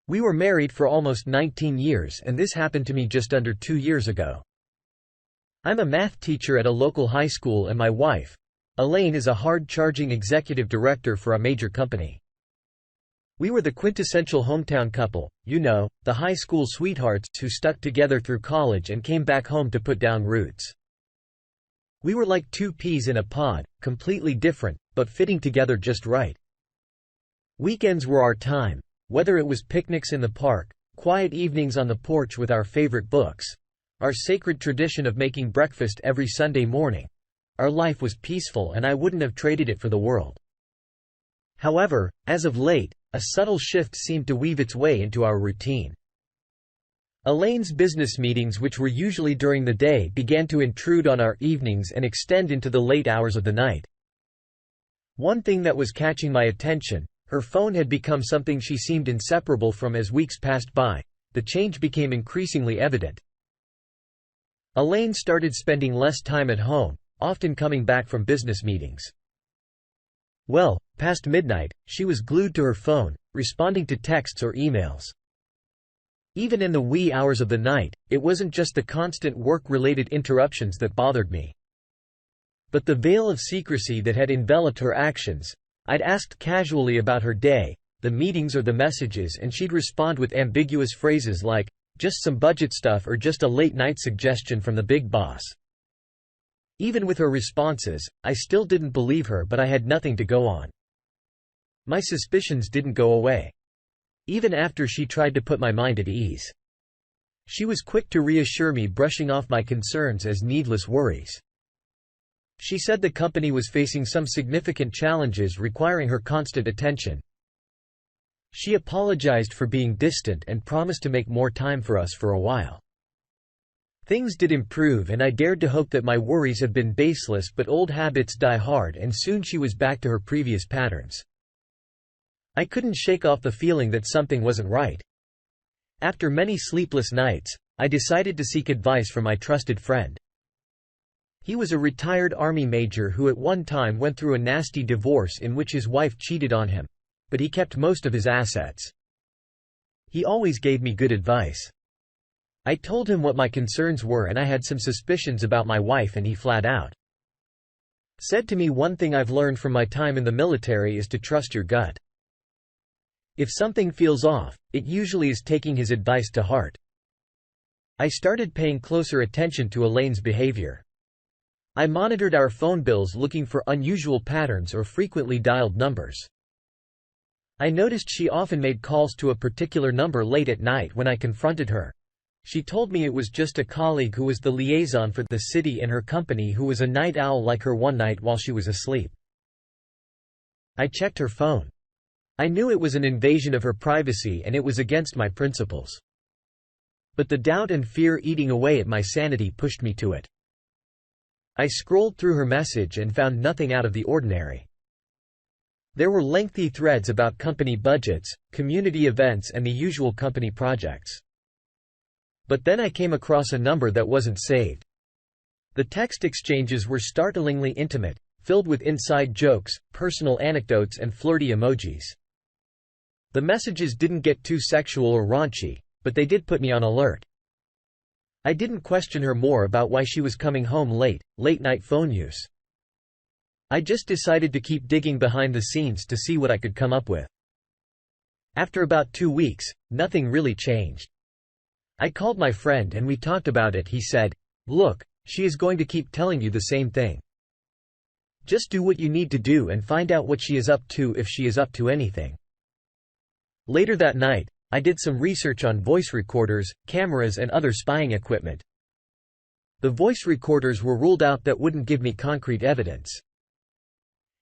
We were married for almost 19 years, and this happened to me just under 2 years ago. I'm a math teacher at a local high school, and my wife, Elaine, is a hard-charging executive director for a major company. We were the quintessential hometown couple, the high school sweethearts who stuck together through college and came back home to put down roots. We were like two peas in a pod, completely different, but fitting together just right. Weekends were our time, whether it was picnics in the park, quiet evenings on the porch with our favorite books, our sacred tradition of making breakfast every Sunday morning. Our life was peaceful, and I wouldn't have traded it for the world. However, as of late, a subtle shift seemed to weave its way into our routine. Elaine's business meetings, which were usually during the day, began to intrude on our evenings and extend into the late hours of the night. One thing that was catching my attention: her phone had become something she seemed inseparable from. As weeks passed by, the change became increasingly evident. Elaine started spending less time at home, often coming back from business meetings. Well, past midnight, she was glued to her phone, responding to texts or emails. Even in the wee hours of the night, it wasn't just the constant work-related interruptions that bothered me, but the veil of secrecy that had enveloped her actions. I'd asked casually about her day, the meetings or the messages, and she'd respond with ambiguous phrases like, "Just some budget stuff," or "Just a late-night suggestion from the big boss." Even with her responses, I still didn't believe her, but I had nothing to go on. My suspicions didn't go away, even after she tried to put my mind at ease. She was quick to reassure me, brushing off my concerns as needless worries. She said the company was facing some significant challenges requiring her constant attention. She apologized for being distant and promised to make more time for us for a while. Things did improve, and I dared to hope that my worries had been baseless, but old habits die hard, and soon she was back to her previous patterns. I couldn't shake off the feeling that something wasn't right. After many sleepless nights, I decided to seek advice from my trusted friend. He was a retired Army major who at one time went through a nasty divorce in which his wife cheated on him, but he kept most of his assets. He always gave me good advice. I told him what my concerns were, and I had some suspicions about my wife, and he flat out said to me, "One thing I've learned from my time in the military is to trust your gut. If something feels off, it usually is." Taking his advice to heart, I started paying closer attention to Elaine's behavior. I monitored our phone bills, looking for unusual patterns or frequently dialed numbers. I noticed she often made calls to a particular number late at night. When I confronted her, she told me it was just a colleague who was the liaison for the city and her company, who was a night owl like her. One night while she was asleep, I checked her phone. I knew it was an invasion of her privacy, and it was against my principles. But the doubt and fear eating away at my sanity pushed me to it. I scrolled through her message and found nothing out of the ordinary. There were lengthy threads about company budgets, community events, and the usual company projects. But then I came across a number that wasn't saved. The text exchanges were startlingly intimate, filled with inside jokes, personal anecdotes, and flirty emojis. The messages didn't get too sexual or raunchy, but they did put me on alert. I didn't question her more about why she was coming home late-night phone use. I just decided to keep digging behind the scenes to see what I could come up with. After about 2 weeks, nothing really changed. I called my friend and we talked about it. He said, "Look, she is going to keep telling you the same thing. Just do what you need to do and find out what she is up to, if she is up to anything." Later that night, I did some research on voice recorders, cameras, and other spying equipment. The voice recorders were ruled out; that wouldn't give me concrete evidence.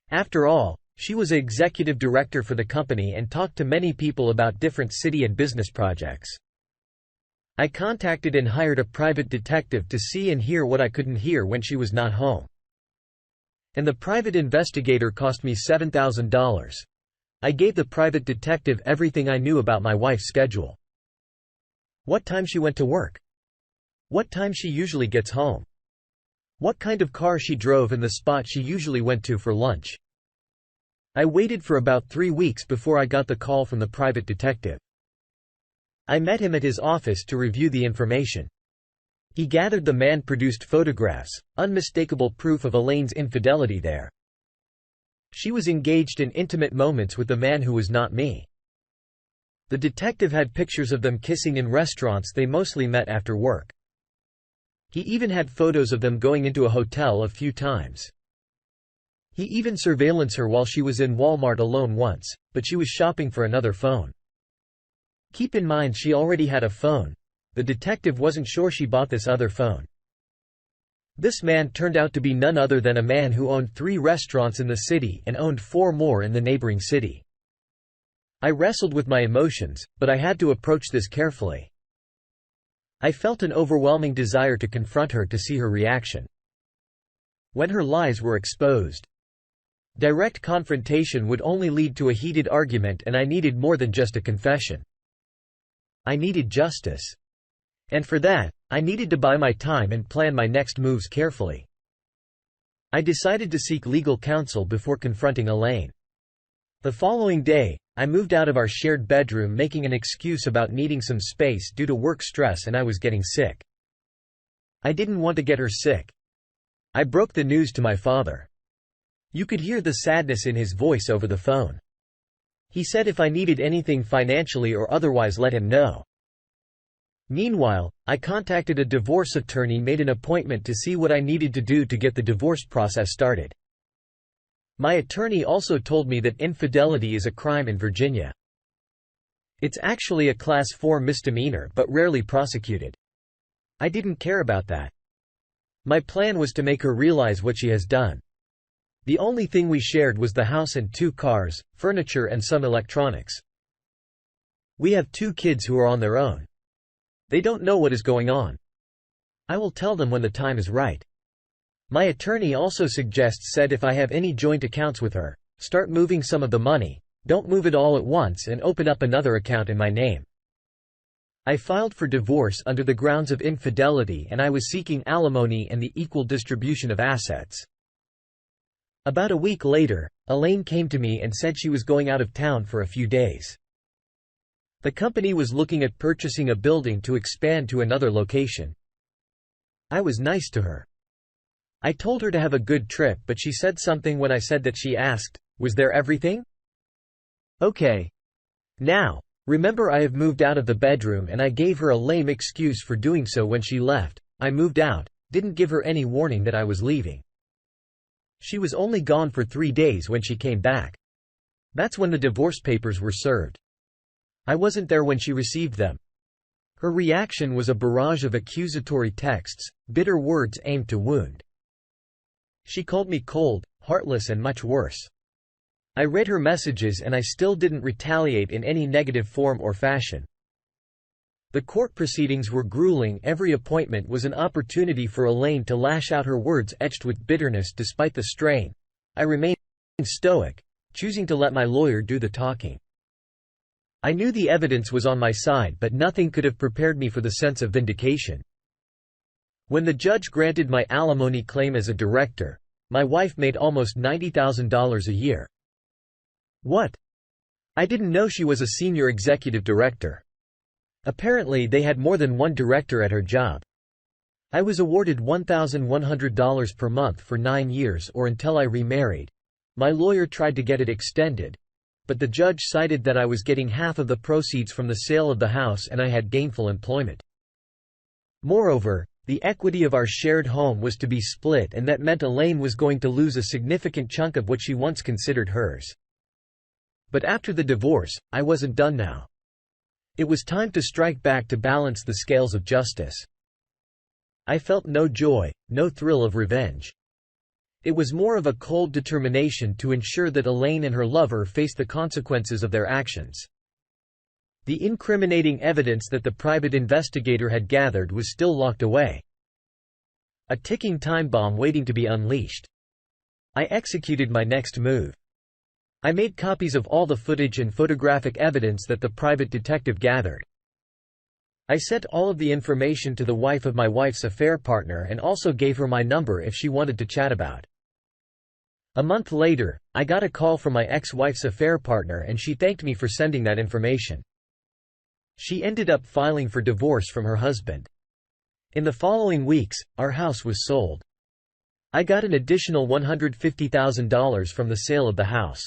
After all, she was executive director for the company and talked to many people about different city and business projects. I contacted and hired a private detective to see and hear what I couldn't hear when she was not home. And the private investigator cost me $7,000. I gave the private detective everything I knew about my wife's schedule. What time she went to work. What time she usually gets home. What kind of car she drove, and the spot she usually went to for lunch. I waited for about 3 weeks before I got the call from the private detective. I met him at his office to review the information. He gathered the man-produced photographs, unmistakable proof of Elaine's infidelity there. She was engaged in intimate moments with the man who was not me. The detective had pictures of them kissing in restaurants they mostly met after work. He even had photos of them going into a hotel a few times. He even surveillanced her while she was in Walmart alone once, but she was shopping for another phone. Keep in mind she already had a phone. The detective wasn't sure she bought this other phone. This man turned out to be none other than a man who owned 3 restaurants in the city and owned 4 more in the neighboring city. I wrestled with my emotions, but I had to approach this carefully. I felt an overwhelming desire to confront her to see her reaction. When her lies were exposed, direct confrontation would only lead to a heated argument, and I needed more than just a confession. I needed justice. And for that, I needed to buy my time and plan my next moves carefully. I decided to seek legal counsel before confronting Elaine. The following day, I moved out of our shared bedroom, making an excuse about needing some space due to work stress and I was getting sick. I didn't want to get her sick. I broke the news to my father. You could hear the sadness in his voice over the phone. He said if I needed anything financially or otherwise, let him know. Meanwhile, I contacted a divorce attorney, made an appointment to see what I needed to do to get the divorce process started. My attorney also told me that infidelity is a crime in Virginia. It's actually a Class 4 misdemeanor but rarely prosecuted. I didn't care about that. My plan was to make her realize what she has done. The only thing we shared was the house and 2 cars, furniture and some electronics. We have 2 kids who are on their own. They don't know what is going on. I will tell them when the time is right. My attorney also said if I have any joint accounts with her, start moving some of the money, don't move it all at once, and open up another account in my name. I filed for divorce under the grounds of infidelity, and I was seeking alimony and the equal distribution of assets. About a week later, Elaine came to me and said she was going out of town for a few days. The company was looking at purchasing a building to expand to another location. I was nice to her. I told her to have a good trip, but she said something when I said that. She asked, "Was there everything?" Okay. Now, remember, I have moved out of the bedroom and I gave her a lame excuse for doing so when she left. I moved out, didn't give her any warning that I was leaving. She was only gone for 3 days when she came back. That's when the divorce papers were served. I wasn't there when she received them. Her reaction was a barrage of accusatory texts, bitter words aimed to wound. She called me cold, heartless, and much worse. I read her messages and I still didn't retaliate in any negative form or fashion. The court proceedings were grueling. Every appointment was an opportunity for Elaine to lash out, her words etched with bitterness. Despite the strain, I remained stoic, choosing to let my lawyer do the talking. I knew the evidence was on my side, but nothing could have prepared me for the sense of vindication. When the judge granted my alimony claim as a director, my wife made almost $90,000 a year. What? I didn't know she was a senior executive director. Apparently they had more than one director at her job. I was awarded $1,100 per month for 9 years, or until I remarried. My lawyer tried to get it extended, but the judge cited that I was getting half of the proceeds from the sale of the house and I had gainful employment. Moreover, the equity of our shared home was to be split, and that meant Elaine was going to lose a significant chunk of what she once considered hers. But after the divorce, I wasn't done now. It was time to strike back to balance the scales of justice. I felt no joy, no thrill of revenge. It was more of a cold determination to ensure that Elaine and her lover faced the consequences of their actions. The incriminating evidence that the private investigator had gathered was still locked away. A ticking time bomb waiting to be unleashed. I executed my next move. I made copies of all the footage and photographic evidence that the private detective gathered. I sent all of the information to the wife of my wife's affair partner and also gave her my number if she wanted to chat about. A month later, I got a call from my ex-wife's affair partner and she thanked me for sending that information. She ended up filing for divorce from her husband. In the following weeks, our house was sold. I got an additional $150,000 from the sale of the house.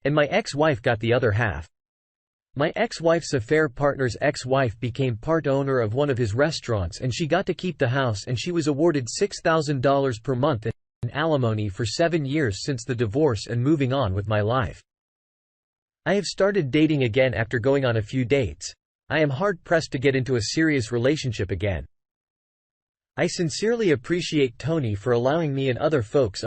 And my ex-wife got the other half. My ex-wife's affair partner's ex-wife became part owner of one of his restaurants and she got to keep the house, and she was awarded $6,000 per month in alimony for 7 years since the divorce and moving on with my life. I have started dating again after going on a few dates. I am hard-pressed to get into a serious relationship again. I sincerely appreciate Tony for allowing me and other folks